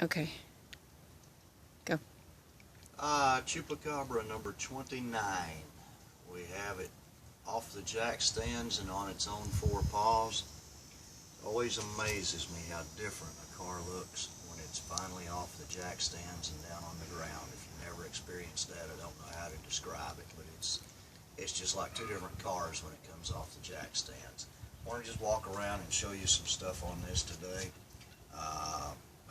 Okay. Go. Chupacabra number 29. We have it off the jack stands and on its own four paws. It always amazes me how different a car looks when it's finally off the jack stands and down on the ground. If you've never experienced that, I don't know how to describe it, but it's just like two different cars when it comes off the jack stands. I want to just walk around and show you some stuff on this today.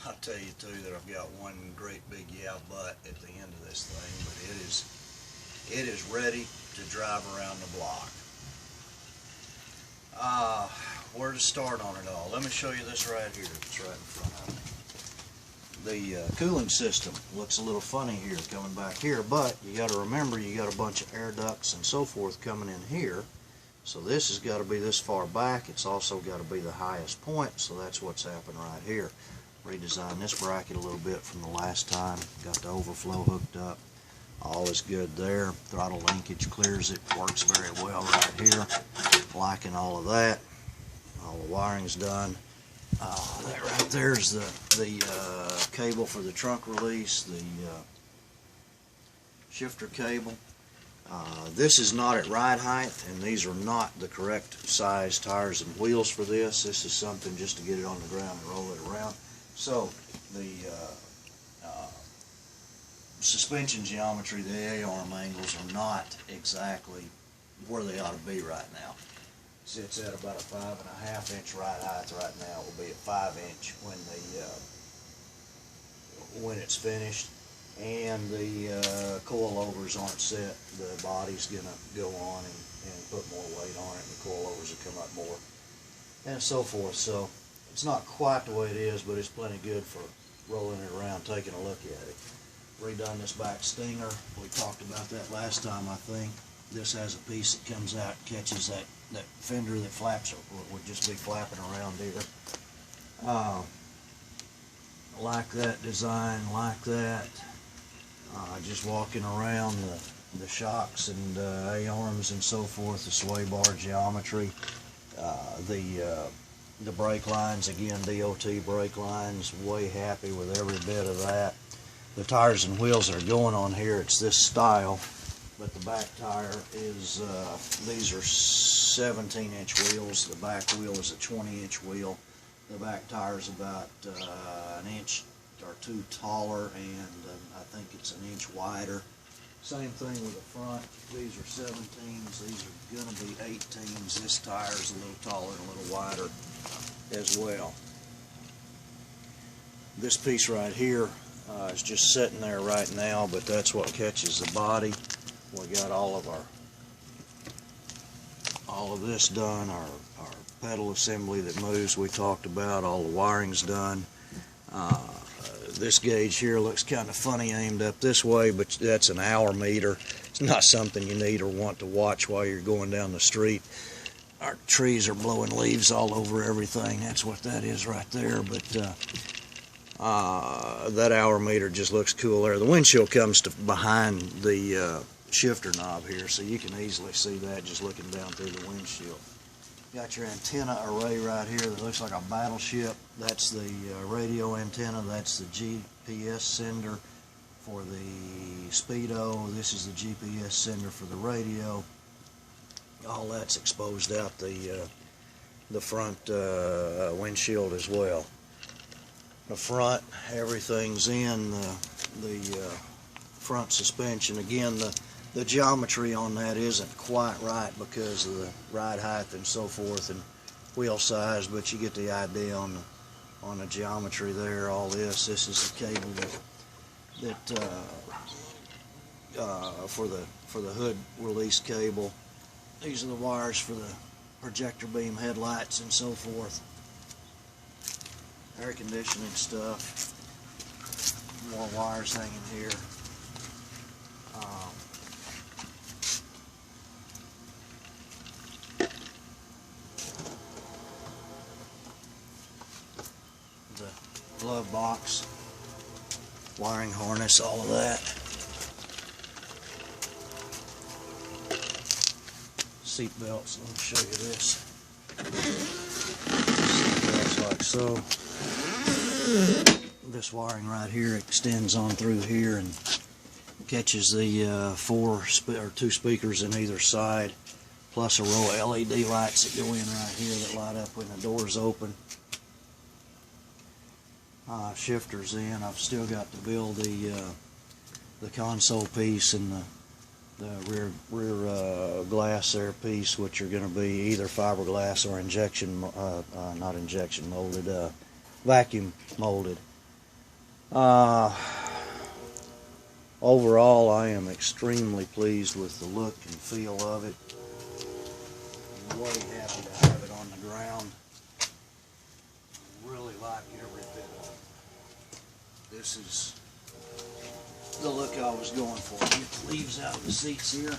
I'll tell you too that I've got one great big yeah butt at the end of this thing, but it is ready to drive around the block. Where to start on it all? Let me show you this right here. It's right in front of me. The cooling system looks a little funny here coming back here, but you got to remember you got a bunch of air ducts and so forth coming in here. So this has got to be this far back. It's also got to be the highest point, so that's what's happened right here. Redesigned this bracket a little bit from the last time. Got the overflow hooked up. All is good there. Throttle linkage clears it. Works very well right here. Liking all of that. All the wiring's done. That right there's the cable for the trunk release. The shifter cable. This is not at ride height, and these are not the correct size tires and wheels for this. This is something just to get it on the ground and roll it around. So the suspension geometry, the A-arm angles are not exactly where they ought to be right now. It sits at about a 5.5 inch ride height right now. It will be at 5 inch when it's finished. And the coilovers aren't set. The body's going to go on and put more weight on it, and the coilovers will come up more, and so forth. So it's not quite the way it is, but it's plenty good for rolling it around, taking a look at it. Redone this back stinger. We talked about that last time, I think. This has a piece that comes out, catches that fender that flaps, or would just be flapping around here. Like that design, like that. Just walking around the shocks and A-arms and so forth, the sway bar geometry, the brake lines, again, DOT brake lines, way happy with every bit of that. The tires and wheels that are going on here, it's this style, but the back tire is, these are 17-inch wheels. The back wheel is a 20-inch wheel. The back tire is about an inch or two taller, and I think it's an inch wider. Same thing with the front. These are 17s. These are going to be 18s. This tire is a little taller and a little wider as well. This piece right here is just sitting there right now, but that's what catches the body. We got all of this done. Our pedal assembly that moves, we talked about. All the wiring's done. This gauge here looks kind of funny aimed up this way, but that's an hour meter. It's not something you need or want to watch while you're going down the street. Our trees are blowing leaves all over everything. That's what that is right there. But that hour meter just looks cool there. The windshield comes to behind the shifter knob here, so you can easily see that just looking down through the windshield. Got your antenna array right here that looks like a battleship. That's the radio antenna. That's the GPS sender for the Speedo. This is the GPS sender for the radio. All that's exposed out the front windshield as well. The front, everything's in the front suspension. Again, the geometry on that isn't quite right because of the ride height and so forth and wheel size, but you get the idea on the geometry there. All this is the cable that for the hood release cable. These are the wires for the projector beam headlights and so forth. Air conditioning stuff. More wires hanging here. The glove box, wiring harness, all of that. Seat belts, let me show you this. Seat belts like so. this wiring right here extends on through here and catches the two speakers in either side, plus a row of LED lights that go in right here that light up when the door's open. Shifters in. I've still got to build the console piece and the rear glass there piece, which are going to be either fiberglass or not injection molded, vacuum molded. Overall, I am extremely pleased with the look and feel of it. I'm way happy to have it on the ground. I really like every bit of it. This is the look I was going for. Get the leaves out of the seats here.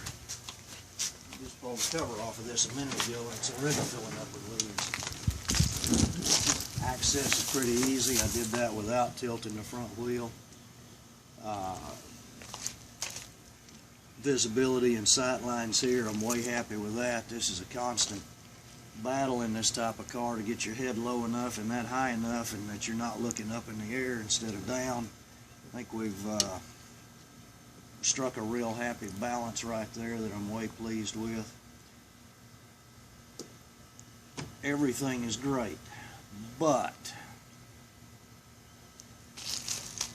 Just pulled the cover off of this a minute ago, and it's already filling up with leaves. Access is pretty easy. I did that without tilting the front wheel. Visibility and sight lines here, I'm way happy with that. This is a constant battle in this type of car to get your head low enough and that high enough and that you're not looking up in the air instead of down. I think we've struck a real happy balance right there that I'm way pleased with. Everything is great, but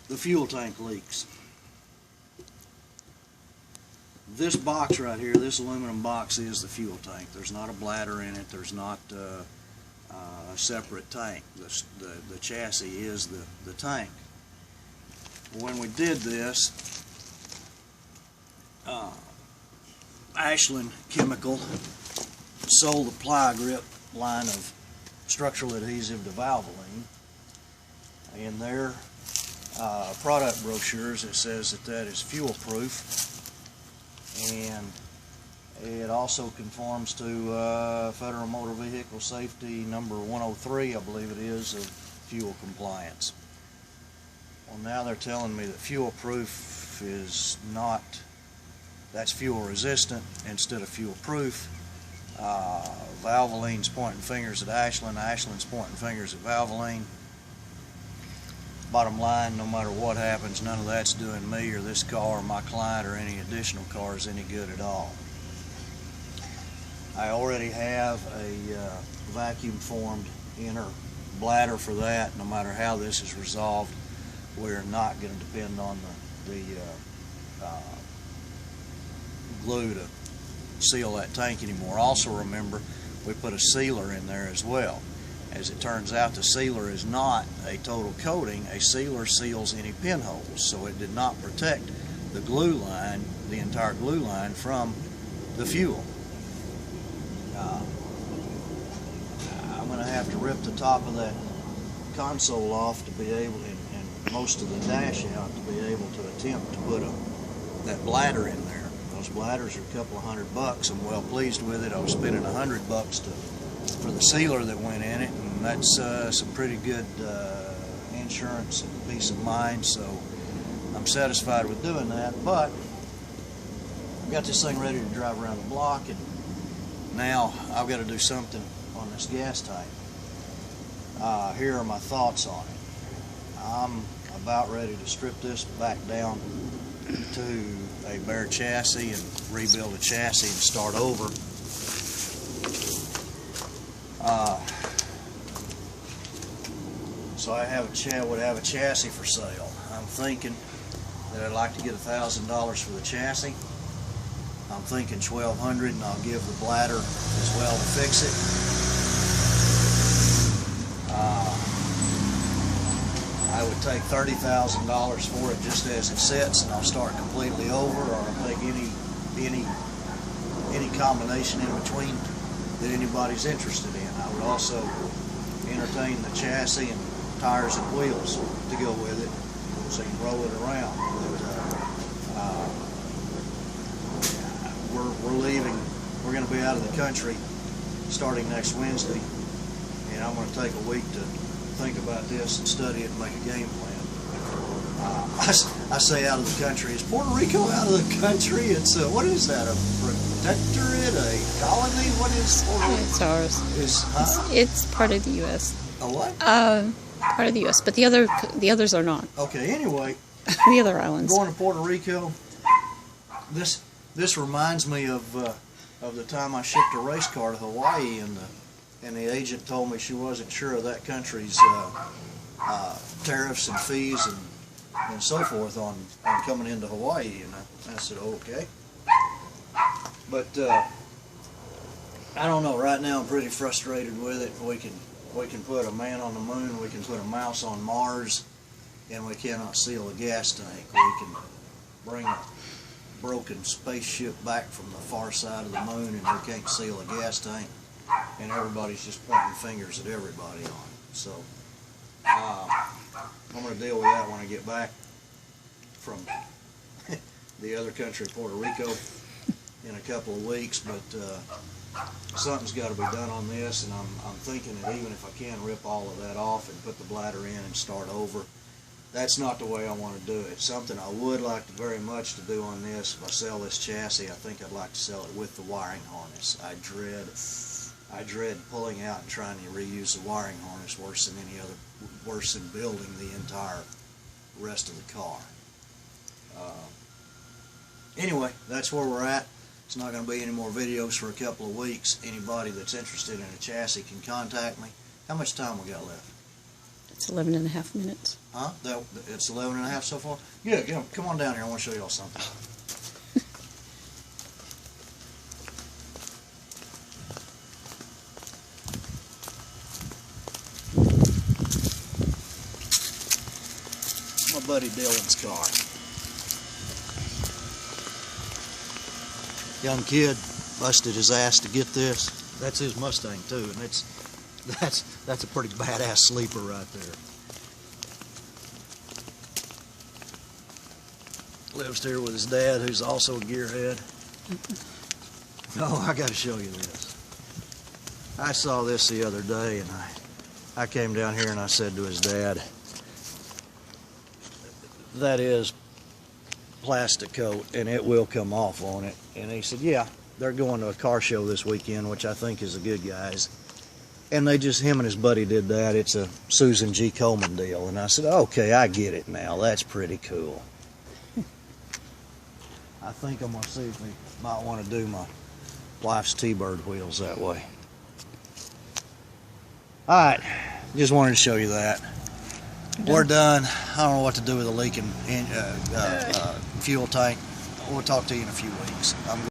the fuel tank leaks. This box right here, this aluminum box, is the fuel tank. There's not a bladder in it. There's not a separate tank. The chassis is the tank. When we did this, Ashland Chemical sold the ply grip line of structural adhesive to Valvoline. In their product brochures, it says that is fuel proof. And it also conforms to Federal Motor Vehicle Safety number 103, I believe it is, of fuel compliance. Well, now they're telling me that fuel proof is not, that's fuel resistant instead of fuel proof. Valvoline's pointing fingers at Ashland, Ashland's pointing fingers at Valvoline. Bottom line, no matter what happens, none of that's doing me or this car or my client or any additional cars any good at all. I already have a vacuum formed inner bladder for that. No matter how this is resolved, we're not going to depend on the glue to seal that tank anymore. Also remember, we put a sealer in there as well. As it turns out, the sealer is not a total coating. A sealer seals any pinholes, so it did not protect the glue line, the entire glue line, from the fuel. I'm going to have to rip the top of that console off to be able, and most of the dash out, to be able to attempt to put that bladder in there. Those bladders are a couple of $100. I'm well pleased with it. I was spending $100 for the sealer that went in it, and that's some pretty good insurance and peace of mind, so I'm satisfied with doing that. But I've got this thing ready to drive around the block, and now I've got to do something on this gas tank. Here are my thoughts on it. I'm about ready to strip this back down to a bare chassis and rebuild a chassis and start over. So I would have a chassis for sale. I'm thinking that I'd like to get $1,000 for the chassis. I'm thinking $1,200, and I'll give the bladder as well to fix it. I would take $30,000 for it just as it sits, and I'll start completely over, or I'll take any combination in between that anybody's interested in. I would also entertain the chassis and tires and wheels to go with it, so you can roll it around. But we're leaving. We're going to be out of the country starting next Wednesday, and I'm going to take a week to think about this and study it and make a game plan. I say out of the country. Is Puerto Rico out of the country? It's what is that? A protectorate? A colony? What is Puerto Rico? It's ours. Huh? It's part of the U.S. A what? part of the U.S., but the others are not. Okay, anyway, The other islands. going to Puerto Rico, this reminds me of the time I shipped a race car to Hawaii, and the agent told me she wasn't sure of that country's tariffs and fees and so forth on coming into Hawaii, and I said, okay. But I don't know. Right now, I'm pretty frustrated with it. We can put a man on the moon, we can put a mouse on Mars, and we cannot seal a gas tank. We can bring a broken spaceship back from the far side of the moon, and we can't seal a gas tank, and everybody's just pointing fingers at everybody on it. So I'm going to deal with that when I get back from the other country, Puerto Rico, in a couple of weeks. But something's got to be done on this, and I'm thinking that even if I can rip all of that off and put the bladder in and start over, that's not the way I want to do it. Something I would like very much to do on this, if I sell this chassis, I think I'd like to sell it with the wiring harness. I dread pulling out and trying to reuse the wiring harness worse than building the entire rest of the car. Anyway, that's where we're at. It's not going to be any more videos for a couple of weeks. Anybody that's interested in a chassis can contact me. How much time we got left? It's 11.5 minutes. Huh? It's 11.5 so far? Yeah, come on down here. I want to show y'all something. My buddy Dylan's car. Young kid busted his ass to get this. That's his Mustang too, and that's a pretty badass sleeper right there. Lives here with his dad, who's also a gearhead. Oh, I got to show you this. I saw this the other day, and I came down here and I said to his dad, that is plastic coat and it will come off on it. And he said, yeah, they're going to a car show this weekend, which I think is the Good Guys. And him and his buddy did that. It's a Susan G. Komen deal. And I said, okay, I get it now. That's pretty cool. I think I'm going to see if we might want to do my wife's T-Bird wheels that way. All right, just wanted to show you that. We're done. I don't know what to do with a leaking fuel tank. We'll talk to you in a few weeks.